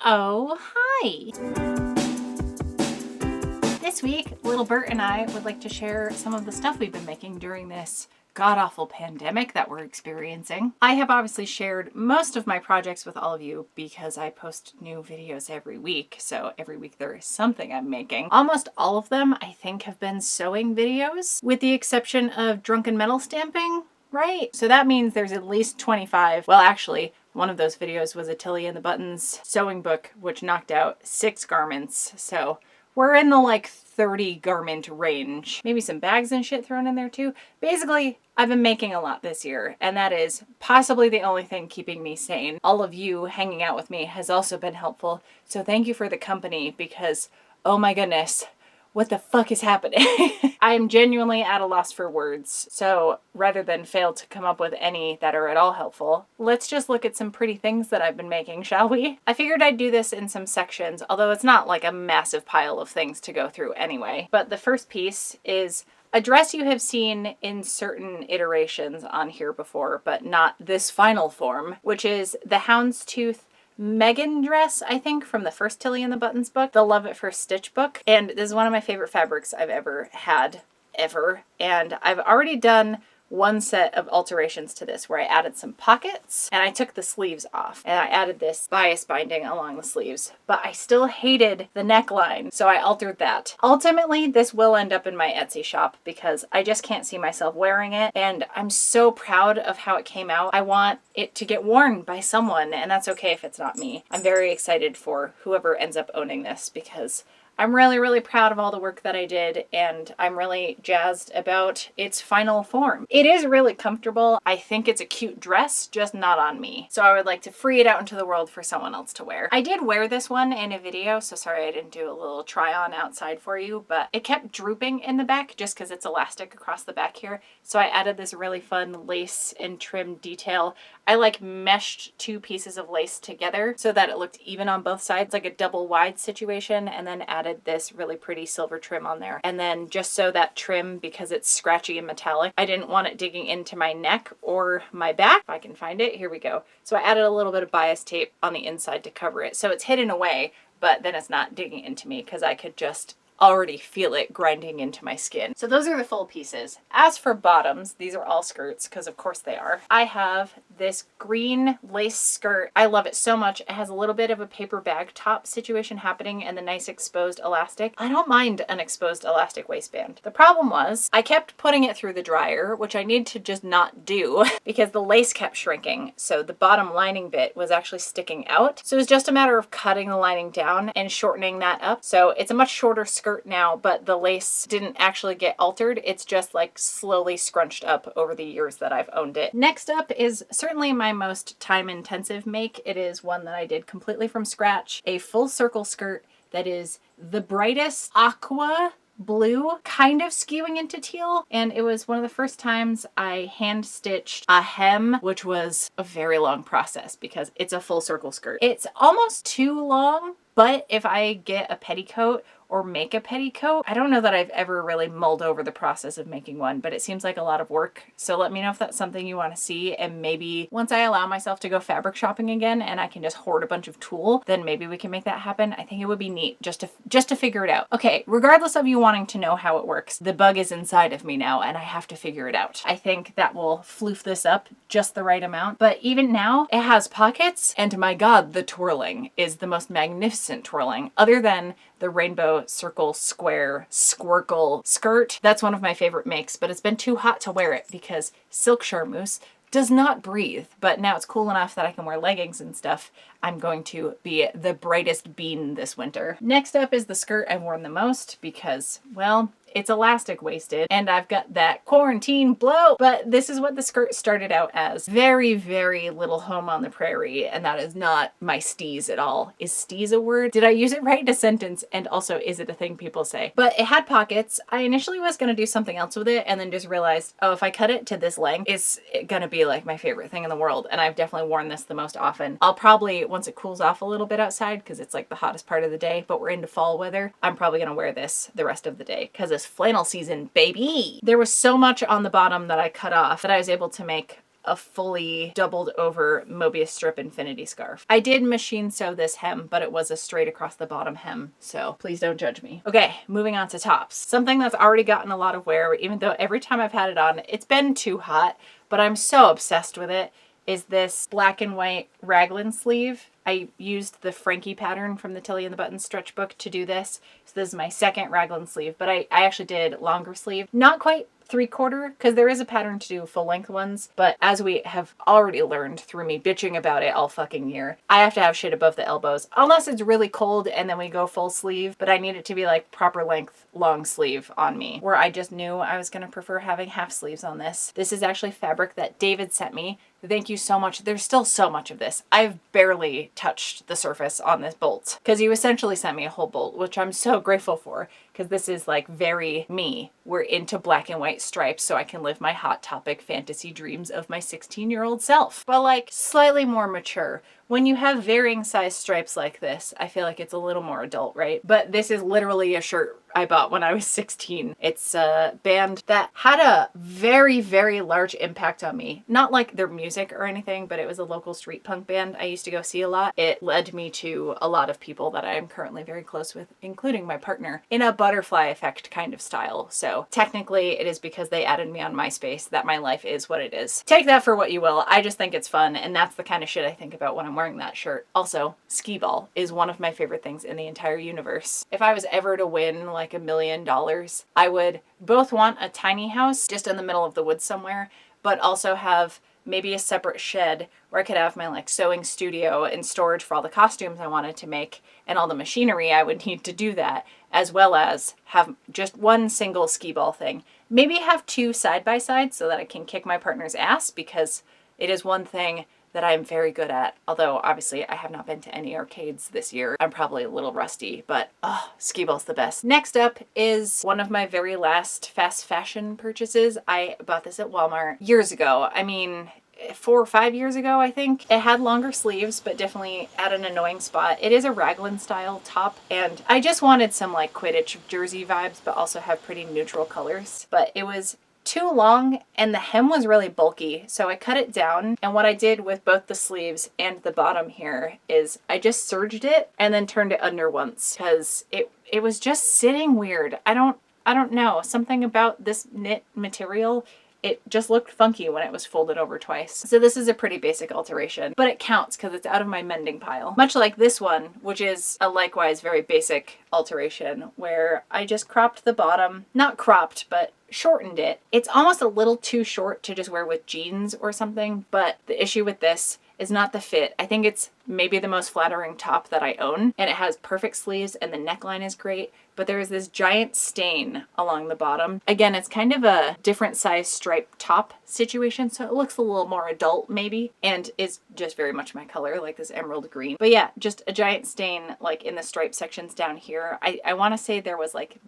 Oh, hi! This week, little Bert and I would like to share some of the stuff we've been making during this god-awful pandemic that we're experiencing. I have obviously shared most of my projects with all of you because I post new videos every week, so every week there is something I'm making. Almost all of them, I think, have been sewing videos, with the exception of drunken metal stamping, right? So that means there's at least 25. Well, actually, one of those videos was a Tilly and the Buttons sewing book, which knocked out 6 garments. So we're in the like 30 garment range. Maybe some bags and shit thrown in there too. Basically, I've been making a lot this year, and that is possibly the only thing keeping me sane. All of you hanging out with me has also been helpful. So thank you for the company because, oh my goodness, what the fuck is happening? I am genuinely at a loss for words. So rather than fail to come up with any that are at all helpful, let's just look at some pretty things that I've been making, shall we? I figured I'd do this in some sections, although it's not like a massive pile of things to go through anyway. But the first piece is a dress you have seen in certain iterations on here before, but not this final form, which is the Houndstooth Megan dress, I think, from the first Tilly and the Buttons book, the Love at First Stitch book. And this is one of my favorite fabrics I've ever had, ever. And I've already done one set of alterations to this where I added some pockets and I took the sleeves off and I added this bias binding along the sleeves, but I still hated the neckline, so I altered that. Ultimately, this will end up in my Etsy shop because I just can't see myself wearing it, and I'm so proud of how it came out. I want it to get worn by someone, and that's okay if it's not me. I'm very excited for whoever ends up owning this because I'm really, really proud of all the work that I did, and I'm really jazzed about its final form. It is really comfortable. I think it's a cute dress, just not on me. So I would like to free it out into the world for someone else to wear. I did wear this one in a video, so sorry I didn't do a little try on outside for you, but it kept drooping in the back just because it's elastic across the back here. So I added this really fun lace and trim detail. I like meshed 2 pieces of lace together so that it looked even on both sides, like a double wide situation, and then added this really pretty silver trim on there. And then just so that trim, because it's scratchy and metallic, I didn't want it digging into my neck or my back. If I can find it, here we go. So I added a little bit of bias tape on the inside to cover it. So it's hidden away, but then it's not digging into me because I could just already feel it grinding into my skin. So those are the full pieces. As for bottoms, these are all skirts because of course they are. I have this green lace skirt. I love it so much. It has a little bit of a paper bag top situation happening and the nice exposed elastic. I don't mind an exposed elastic waistband. The problem was I kept putting it through the dryer, which I need to just not do because the lace kept shrinking. So the bottom lining bit was actually sticking out. So it was just a matter of cutting the lining down and shortening that up. So it's a much shorter skirt now, but the lace didn't actually get altered. It's just like slowly scrunched up over the years that I've owned it. Next up is certainly my most time-intensive make. It is one that I did completely from scratch. A full circle skirt that is the brightest aqua blue, kind of skewing into teal, and it was one of the first times I hand stitched a hem, which was a very long process because it's a full circle skirt. It's almost too long, but if I get a petticoat or make a petticoat, I don't know that I've ever really mulled over the process of making one, but it seems like a lot of work. So let me know if that's something you want to see, and maybe once I allow myself to go fabric shopping again and I can just hoard a bunch of tulle, then maybe we can make that happen. I think it would be neat just to figure it out. Okay, regardless of you wanting to know how it works, the bug is inside of me now and I have to figure it out. I think that will floof this up just the right amount, but even now it has pockets, and my god, the twirling is the most magnificent twirling other than the rainbow circle square squircle skirt. That's one of my favorite makes, but it's been too hot to wear it because silk charmeuse does not breathe. But now it's cool enough that I can wear leggings and stuff. I'm going to be the brightest bean this winter. Next up is the skirt I've worn the most because, well, it's elastic waisted and I've got that quarantine blow, but this is what the skirt started out as. Very, very little home on the prairie, and that is not my steez at all. Is steez a word? Did I use it right in a sentence? And also, is it a thing people say? But it had pockets. I initially was gonna do something else with it and then just realized, oh, if I cut it to this length, it's gonna be like my favorite thing in the world, and I've definitely worn this the most often. I'll probably, once it cools off a little bit outside, because it's like the hottest part of the day, but we're into fall weather, I'm probably gonna wear this the rest of the day because it's flannel season, baby. There was so much on the bottom that I cut off that I was able to make a fully doubled over Mobius strip infinity scarf. I did machine sew this hem, but it was a straight across the bottom hem, so please don't judge me. Okay, moving on to tops. Something that's already gotten a lot of wear, even though every time I've had it on, it's been too hot, but I'm so obsessed with it, is this black and white raglan sleeve. I used the Frankie pattern from the Tilly and the Buttons stretch book to do this. So this is my second raglan sleeve, but I actually did longer sleeve. Not quite 3/4, because there is a pattern to do full length ones, but as we have already learned through me bitching about it all fucking year, I have to have shit above the elbows unless it's really cold and then we go full sleeve, but I need it to be like proper length long sleeve on me, where I just knew I was going to prefer having half sleeves on this. This is actually fabric that David sent me. Thank you so much. There's still so much of this. I've barely touched the surface on this bolt because you essentially sent me a whole bolt, which I'm so grateful for because this is like very me. We're into black and white stripes so I can live my Hot Topic fantasy dreams of my 16-year-old self, but like slightly more mature. When you have varying size stripes like this, I feel like it's a little more adult, right? But this is literally a shirt I bought when I was 16. It's a band that had a very, very large impact on me. Not like their music or anything, but it was a local street punk band I used to go see a lot. It led me to a lot of people that I am currently very close with, including my partner, in a butterfly effect kind of style. So technically it is because they added me on MySpace that my life is what it is. Take that for what you will. I just think it's fun, and that's the kind of shit I think about when I'm wearing that shirt. Also, skee ball is one of my favorite things in the entire universe. If I was ever to win like $1 million, I would both want a tiny house just in the middle of the woods somewhere, but also have maybe a separate shed where I could have my like sewing studio and storage for all the costumes I wanted to make and all the machinery I would need to do that, as well as have just one single skee ball thing. Maybe have two side by side so that I can kick my partner's ass, because it is one thing that I'm very good at. Although obviously I have not been to any arcades this year. I'm probably a little rusty, but skee ball's the best. Next up is one of my very last fast fashion purchases. I bought this at Walmart years ago. I mean, 4 or 5 years ago, I think. It had longer sleeves, but definitely at an annoying spot. It is a Raglan Style top, and I just wanted some like Quidditch jersey vibes, but also have pretty neutral colors. But it was too long and the hem was really bulky, so I cut it down, and what I did with both the sleeves and the bottom here is I just serged it and then turned it under once because it was just sitting weird. I don't know, something about this knit material, it just looked funky when it was folded over twice. So this is a pretty basic alteration, but it counts because it's out of my mending pile. Much like this one, which is a likewise very basic alteration where I just cropped the bottom, not cropped, but shortened it. It's almost a little too short to just wear with jeans or something, but the issue with this is not the fit. I think it's maybe the most flattering top that I own, and it has perfect sleeves and the neckline is great, but there is this giant stain along the bottom. Again, it's kind of a different size stripe top situation, so it looks a little more adult maybe, and is just very much my color, like this emerald green. But yeah, just a giant stain like in the stripe sections down here. I want to say there was like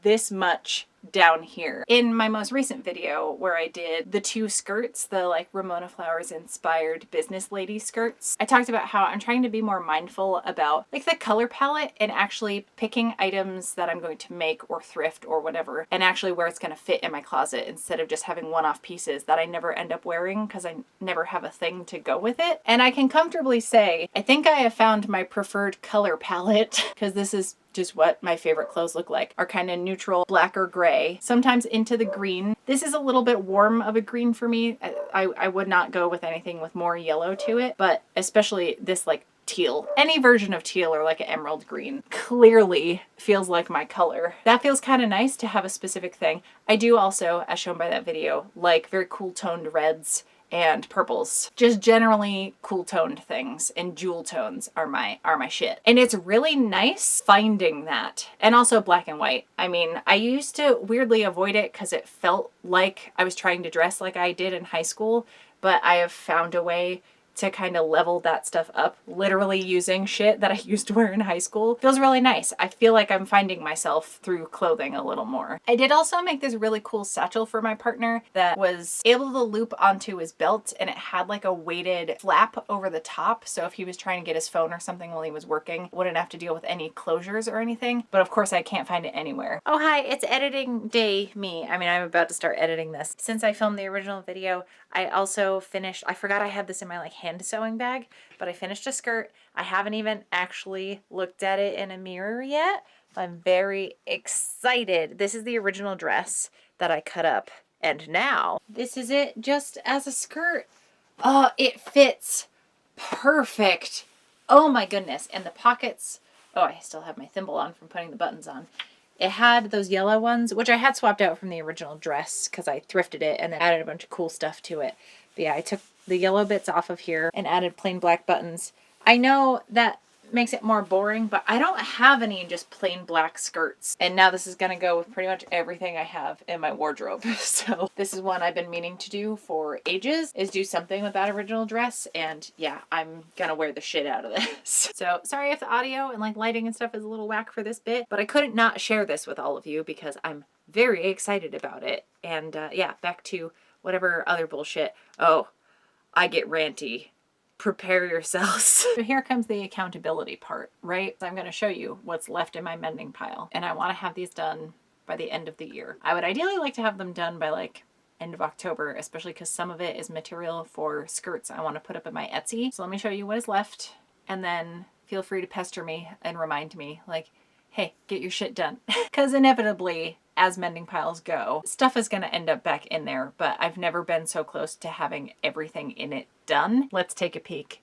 this much down here. In my most recent video where I did the 2 skirts, the like Ramona Flowers inspired business lady skirts, I talked about how I'm trying to be more mindful about like the color palette and actually picking items that I'm going to make or thrift or whatever, and actually where it's going to fit in my closet instead of just having one-off pieces that I never end up wearing because I never have a thing to go with it. And I can comfortably say I think I have found my preferred color palette, because this is just what my favorite clothes look like, are kind of neutral black or gray, sometimes into the green. This is a little bit warm of a green for me. I would not go with anything with more yellow to it, but especially this like teal. Any version of teal or like an emerald green clearly feels like my color. That feels kind of nice to have a specific thing. I do also, as shown by that video, like very cool toned reds and purples. Just generally cool toned things, and jewel tones are my shit. And it's really nice finding that. And also black and white. I mean, I used to weirdly avoid it because it felt like I was trying to dress like I did in high school, but I have found a way to kind of level that stuff up, literally using shit that I used to wear in high school, feels really nice. I feel like I'm finding myself through clothing a little more. I did also make this really cool satchel for my partner that was able to loop onto his belt, and it had like a weighted flap over the top. So if he was trying to get his phone or something while he was working, wouldn't have to deal with any closures or anything. But of course I can't find it anywhere. Oh, hi, it's editing day me. I mean, I'm about to start editing this. Since I filmed the original video, I also finished, I forgot I had this in my like hand sewing bag, but I finished a skirt. I haven't even actually looked at it in a mirror yet. I'm very excited. This is the original dress that I cut up, and now this is it just as a skirt. Oh, it fits perfect. Oh my goodness. And the pockets, oh, I still have my thimble on from putting the buttons on. It had those yellow ones, which I had swapped out from the original dress because I thrifted it and then added a bunch of cool stuff to it. But yeah, I took the yellow bits off of here and added plain black buttons. I know that makes it more boring, but I don't have any just plain black skirts. And now this is going to go with pretty much everything I have in my wardrobe. So this is one I've been meaning to do for ages, is do something with that original dress. And yeah, I'm going to wear the shit out of this. So sorry if the audio and like lighting and stuff is a little whack for this bit, but I couldn't not share this with all of you because I'm very excited about it. And yeah, back to whatever other bullshit. Oh, I get ranty. Prepare yourselves. So here comes the accountability part, right? So I'm going to show you what's left in my mending pile, and I want to have these done by the end of the year. I would ideally like to have them done by like end of October, especially because some of it is material for skirts I want to put up in my Etsy. So let me show you what is left, and then feel free to pester me and remind me like, hey, get your shit done. Because inevitably, as mending piles go, stuff is going to end up back in there, but I've never been so close to having everything in it done. Let's take a peek.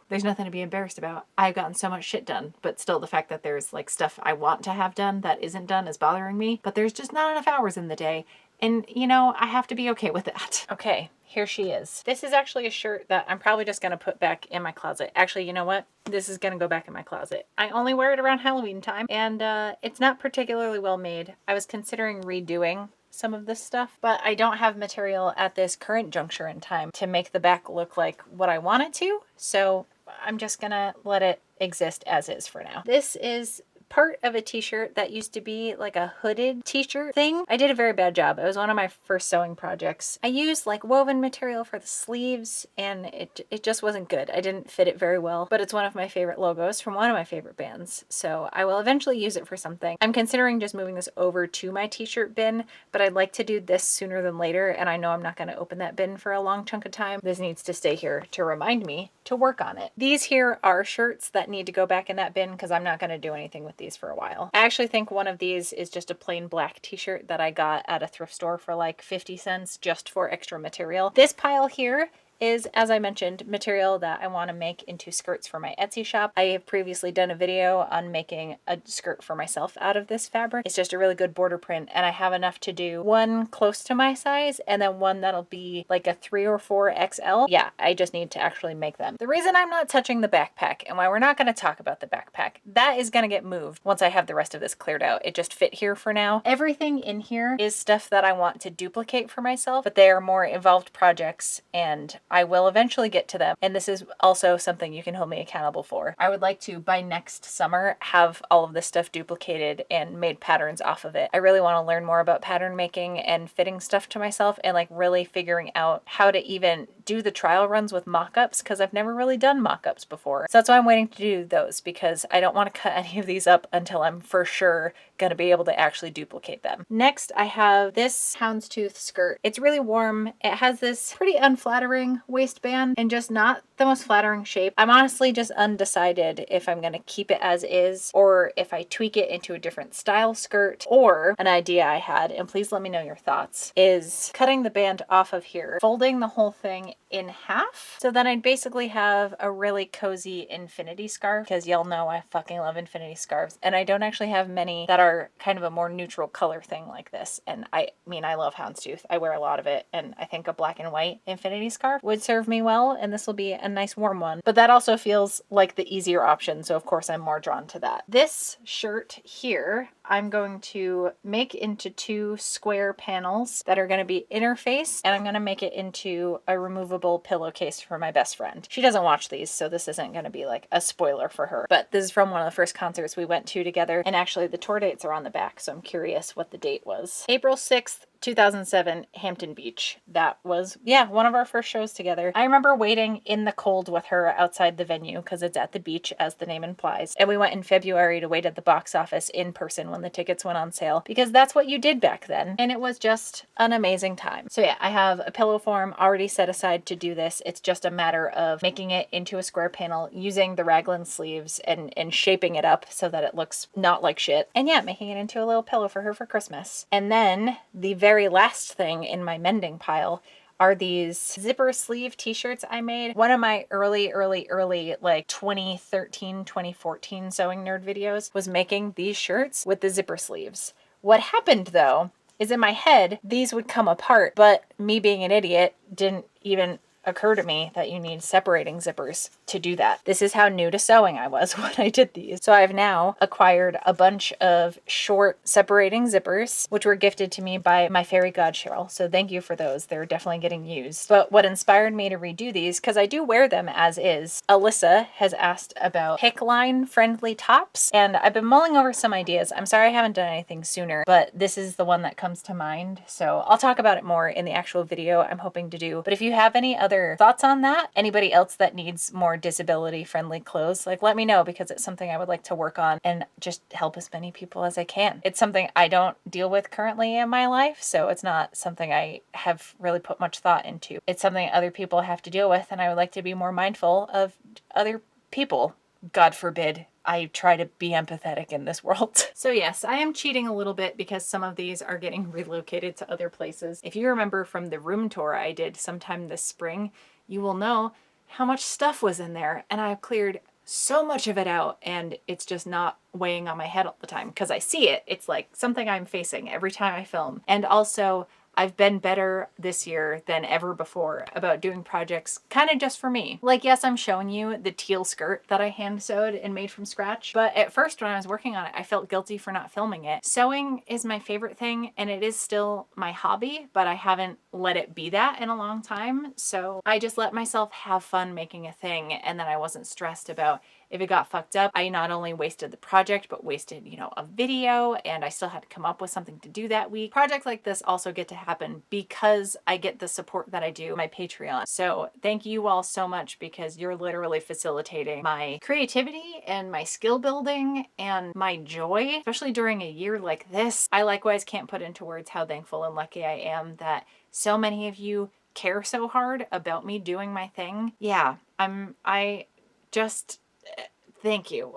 There's nothing to be embarrassed about. I've gotten so much shit done, but still the fact that there's like stuff I want to have done that isn't done is bothering me, but there's just not enough hours in the day. And you know, I have to be okay with that. Okay, here she is. This is actually a shirt that I'm probably just gonna put back in my closet. Actually, you know what? This is gonna go back in my closet. I only wear it around Halloween time, and it's not particularly well made. I was considering redoing some of this stuff, but I don't have material at this current juncture in time to make the back look like what I want it to. So I'm just gonna let it exist as is for now. This is part of a t-shirt that used to be like a hooded t-shirt thing. I did a very bad job. It was one of my first sewing projects. I used like woven material for the sleeves, and it just wasn't good. I didn't fit it very well, but it's one of my favorite logos from one of my favorite bands. So I will eventually use it for something. I'm considering just moving this over to my t-shirt bin, but I'd like to do this sooner than later, and I know I'm not going to open that bin for a long chunk of time. This needs to stay here to remind me to work on it. These here are shirts that need to go back in that bin because I'm not going to do anything with these for a while. I actually think one of these is just a plain black t-shirt that I got at a thrift store for like 50 cents just for extra material. This pile here is, as I mentioned, material that I want to make into skirts for my Etsy shop. I have previously done a video on making a skirt for myself out of this fabric. It's just a really good border print, and I have enough to do one close to my size and then one that'll be like a 3 or 4 XL. Yeah, I just need to actually make them. The reason I'm not touching the backpack and why we're not going to talk about the backpack, that is going to get moved once I have the rest of this cleared out. It just fit here for now. Everything in here is stuff that I want to duplicate for myself, but they are more involved projects, and I will eventually get to them, and this is also something you can hold me accountable for. I would like to, by next summer, have all of this stuff duplicated and made patterns off of it. I really want to learn more about pattern making and fitting stuff to myself, and like really figuring out how to even do the trial runs with mock-ups, because I've never really done mock-ups before. So that's why I'm waiting to do those, because I don't want to cut any of these up until I'm for sure going to be able to actually duplicate them. Next, I have this houndstooth skirt. It's really warm. It has this pretty unflattering waistband and just not the most flattering shape. I'm honestly just undecided if I'm going to keep it as is or if I tweak it into a different style skirt. Or an idea I had, and please let me know your thoughts, is cutting the band off of here, folding the whole thing in half. So then I'd basically have a really cozy infinity scarf, because y'all know I fucking love infinity scarves. And I don't actually have many that are kind of a more neutral color thing like this. And I mean, I love houndstooth. I wear a lot of it, and I think a black and white infinity scarf would serve me well, and this will be a nice warm one, but that also feels like the easier option. So of course I'm more drawn to that. This shirt here, I'm going to make into 2 square panels that are going to be interfaced, and I'm going to make it into a removable pillowcase for my best friend. She doesn't watch these, so this isn't going to be like a spoiler for her, but this is from one of the first concerts we went to together, and actually the tour dates are on the back, so I'm curious what the date was. April 6th, 2007, Hampton Beach. That was, yeah, one of our first shows together. I remember waiting in the cold with her outside the venue because it's at the beach, as the name implies. And we went in February to wait at the box office in person when the tickets went on sale, because that's what you did back then. And it was just an amazing time. So yeah, I have a pillow form already set aside to do this. It's just a matter of making it into a square panel using the Raglan sleeves and shaping it up so that it looks not like shit. And yeah, making it into a little pillow for her for Christmas. And then the very last thing in my mending pile are these zipper sleeve t-shirts I made. One of my early like 2013, 2014 sewing nerd videos was making these shirts with the zipper sleeves. What happened though is in my head, these would come apart, but me being an idiot didn't even occur to me that you need separating zippers to do that. This is how new to sewing I was when I did these. So I've now acquired a bunch of short separating zippers, which were gifted to me by my fairy god Cheryl. So thank you for those. They're definitely getting used. But what inspired me to redo these, because I do wear them as is, Alyssa has asked about Picc line friendly tops, and I've been mulling over some ideas. I'm sorry I haven't done anything sooner, but this is the one that comes to mind. So I'll talk about it more in the actual video I'm hoping to do. But if you have any other thoughts on that, anybody else that needs more disability friendly clothes, like let me know, because it's something I would like to work on and just help as many people as I can. It's something I don't deal with currently in my life, so it's not something I have really put much thought into. It's something other people have to deal with, and I would like to be more mindful of other people. God forbid I try to be empathetic in this world. So yes, I am cheating a little bit because some of these are getting relocated to other places. If you remember from the room tour I did sometime this spring, you will know how much stuff was in there, and I've cleared so much of it out, and it's just not weighing on my head all the time because I see it. It's like something I'm facing every time I film. And also, I've been better this year than ever before about doing projects kind of just for me. Like, yes, I'm showing you the teal skirt that I hand sewed and made from scratch, but at first when I was working on it, I felt guilty for not filming it. Sewing is my favorite thing, and it is still my hobby, but I haven't let it be that in a long time. So I just let myself have fun making a thing, and then I wasn't stressed about if it got fucked up. I not only wasted the project, but wasted, you know, a video, and I still had to come up with something to do that week. Projects like this also get to happen because I get the support that I do, my Patreon. So thank you all so much, because you're literally facilitating my creativity and my skill building and my joy, especially during a year like this. I likewise can't put into words how thankful and lucky I am that so many of you care so hard about me doing my thing. Yeah, I just thank you.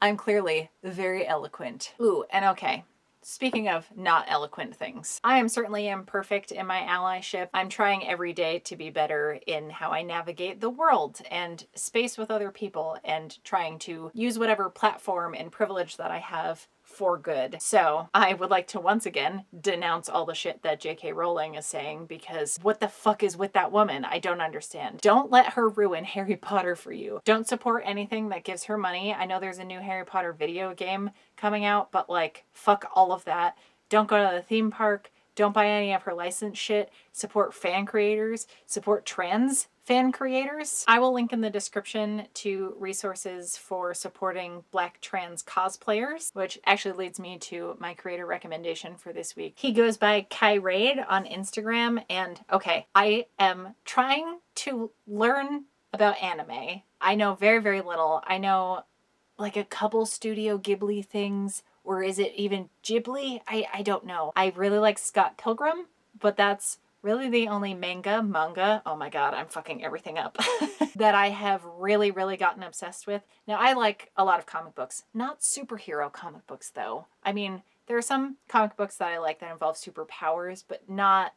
I'm clearly very eloquent. Ooh, and okay. Speaking of not eloquent things, I am certainly imperfect in my allyship. I'm trying every day to be better in how I navigate the world and space with other people, and trying to use whatever platform and privilege that I have for good. So I would like to once again denounce all the shit that J.K. Rowling is saying, because what the fuck is with that woman? I don't understand. Don't let her ruin Harry Potter for you. Don't support anything that gives her money. I know there's a new Harry Potter video game coming out, but like, fuck all of that. Don't go to the theme park. Don't buy any of her licensed shit. Support fan creators. Support trans fan creators. I will link in the description to resources for supporting Black trans cosplayers, which actually leads me to my creator recommendation for this week. He goes by Kai Raid on Instagram, and okay, I am trying to learn about anime. I know very, very little. I know like a couple Studio Ghibli things, or is it even Ghibli? I don't know. I really like Scott Pilgrim, but that's really the only manga, oh my god, I'm fucking everything up, that I have really, really gotten obsessed with. Now, I like a lot of comic books, not superhero comic books though. I mean, there are some comic books that I like that involve superpowers, but not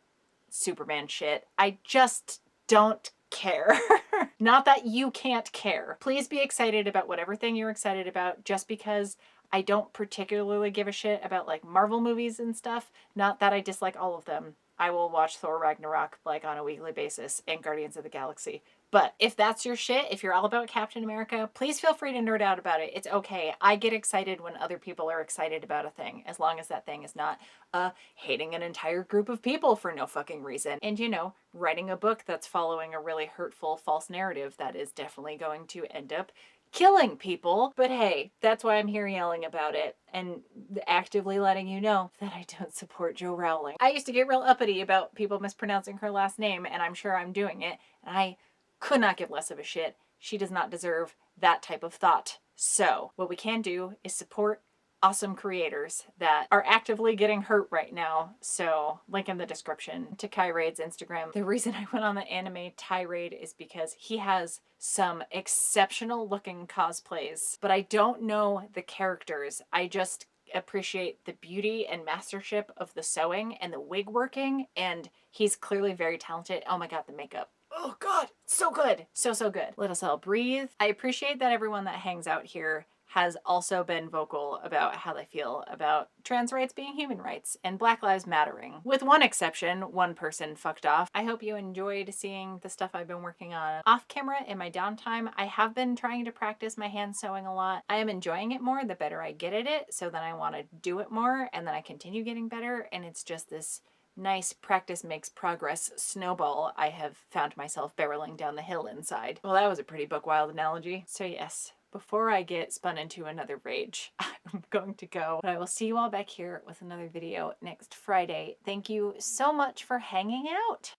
Superman shit. I just don't care. Not that you can't care. Please be excited about whatever thing you're excited about. Just because I don't particularly give a shit about like Marvel movies and stuff, not that I dislike all of them. I will watch Thor Ragnarok like on a weekly basis, and Guardians of the Galaxy. But if that's your shit, if you're all about Captain America, please feel free to nerd out about it. It's okay. I get excited when other people are excited about a thing, as long as that thing is not hating an entire group of people for no fucking reason. And, you know, writing a book that's following a really hurtful false narrative that is definitely going to end up killing people. But hey, that's why I'm here yelling about it and actively letting you know that I don't support Jo Rowling. I used to get real uppity about people mispronouncing her last name, and I'm sure I'm doing it, and I could not give less of a shit. She does not deserve that type of thought. So what we can do is support awesome creators that are actively getting hurt right now. So link in the description to Kyrade's Instagram. The reason I went on the anime tirade is because he has some exceptional looking cosplays, but I don't know the characters. I just appreciate the beauty and mastership of the sewing and the wig working, and he's clearly very talented. Oh my god, the makeup. Oh god, so good. So good. Let us all breathe. I appreciate that everyone that hangs out here has also been vocal about how they feel about trans rights being human rights and Black Lives Mattering. With one exception, one person fucked off. I hope you enjoyed seeing the stuff I've been working on off camera in my downtime. I have been trying to practice my hand sewing a lot. I am enjoying it more the better I get at it, so then I want to do it more and then I continue getting better, and it's just this nice practice makes progress snowball I have found myself barreling down the hill inside. Well, that was a pretty book wild analogy. So yes, before I get spun into another rage, I'm going to go. But I will see you all back here with another video next Friday. Thank you so much for hanging out.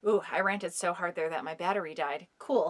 Ooh, I ranted so hard there that my battery died. Cool.